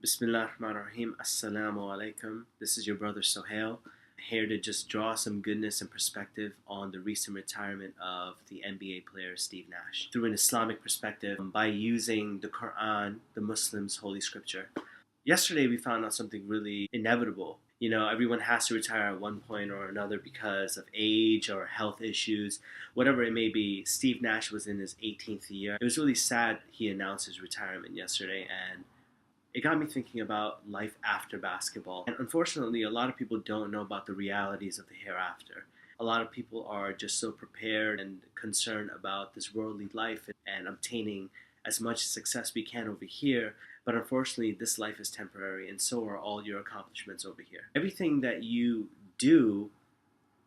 Bismillah ar-Rahman ar-Rahim. Assalamu alaikum. This is your brother Sohail, here to just draw some goodness and perspective on the recent retirement of the NBA player Steve Nash through an Islamic perspective by using the Quran, the Muslims' holy scripture. Yesterday we found out something really inevitable. You know, everyone has to retire at one point or another because of age or health issues, whatever it may be. Steve Nash was in his 18th year. It was really sad he announced his retirement yesterday, and it got me thinking about life after basketball. And unfortunately, a lot of people don't know about the realities of the hereafter. A lot of people are just so prepared and concerned about this worldly life and obtaining as much success we can over here. But unfortunately, this life is temporary, and so are all your accomplishments over here. Everything that you do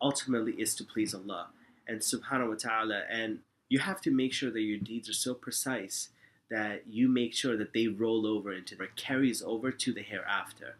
ultimately is to please Allah and subhanahu wa ta'ala. And you have to make sure that your deeds are so precise that you make sure that they roll over into, or carries over to the hereafter.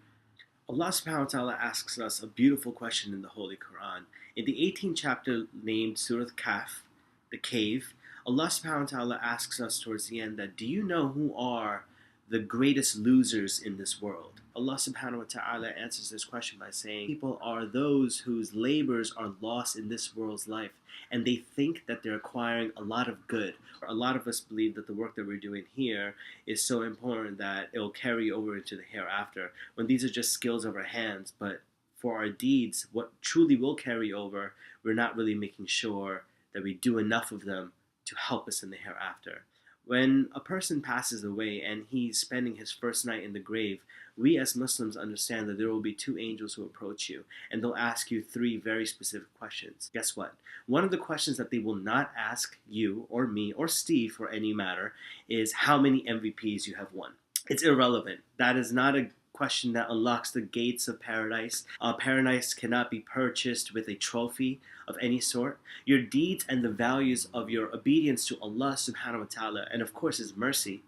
Allah subhanahu wa ta'ala asks us a beautiful question in the Holy Quran. In the 18th chapter named Surah Kahf, the cave, Allah subhanahu wa ta'ala asks us towards the end that, do you know who are the greatest losers in this world? Allah subhanahu wa ta'ala answers this question by saying, people are those whose labors are lost in this world's life, and they think that they're acquiring a lot of good. A lot of us believe that the work that we're doing here is so important that it will carry over into the hereafter, when these are just skills of our hands. But for our deeds, what truly will carry over, we're not really making sure that we do enough of them to help us in the hereafter. When a person passes away and he's spending his first night in the grave, we as Muslims understand that there will be two angels who approach you, and they'll ask you three very specific questions. Guess what? One of the questions that they will not ask you or me or Steve for any matter is how many MVPs you have won. It's irrelevant. That is not a question that unlocks the gates of paradise. Paradise cannot be purchased with a trophy of any sort. Your deeds and the values of your obedience to Allah subhanahu wa ta'ala, and of course His mercy,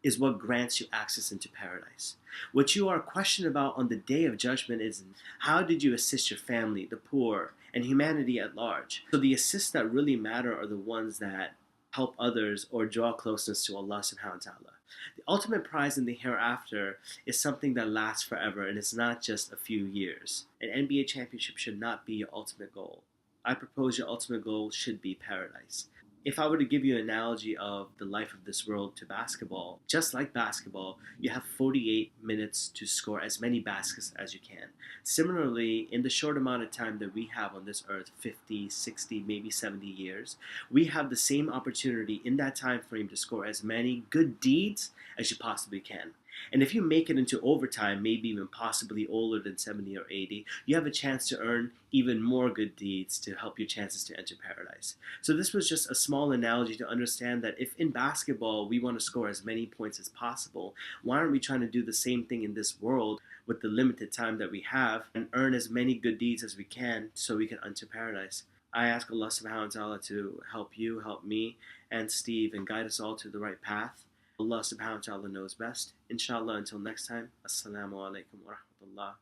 is what grants you access into paradise. What you are questioned about on the day of judgment is, how did you assist your family, the poor, and humanity at large? So the assists that really matter are the ones that help others or draw closeness to Allah subhanahu wa ta'ala. The ultimate prize in the hereafter is something that lasts forever, and it's not just a few years. An NBA championship should not be your ultimate goal. I propose your ultimate goal should be paradise. If I were to give you an analogy of the life of this world to basketball, just like basketball, you have 48 minutes to score as many baskets as you can. Similarly, in the short amount of time that we have on this earth, 50, 60, maybe 70 years, we have the same opportunity in that time frame to score as many good deeds as you possibly can. And if you make it into overtime, maybe even possibly older than 70 or 80, you have a chance to earn even more good deeds to help your chances to enter paradise. So this was just a small analogy to understand that if in basketball we want to score as many points as possible, why aren't we trying to do the same thing in this world with the limited time that we have and earn as many good deeds as we can so we can enter paradise? I ask Allah subhanahu wa ta'ala to help you, help me, and Steve, and guide us all to the right path. Allah subhanahu wa ta'ala knows best. Inshallah, until next time, Assalamu alaikum wa rahmatullah.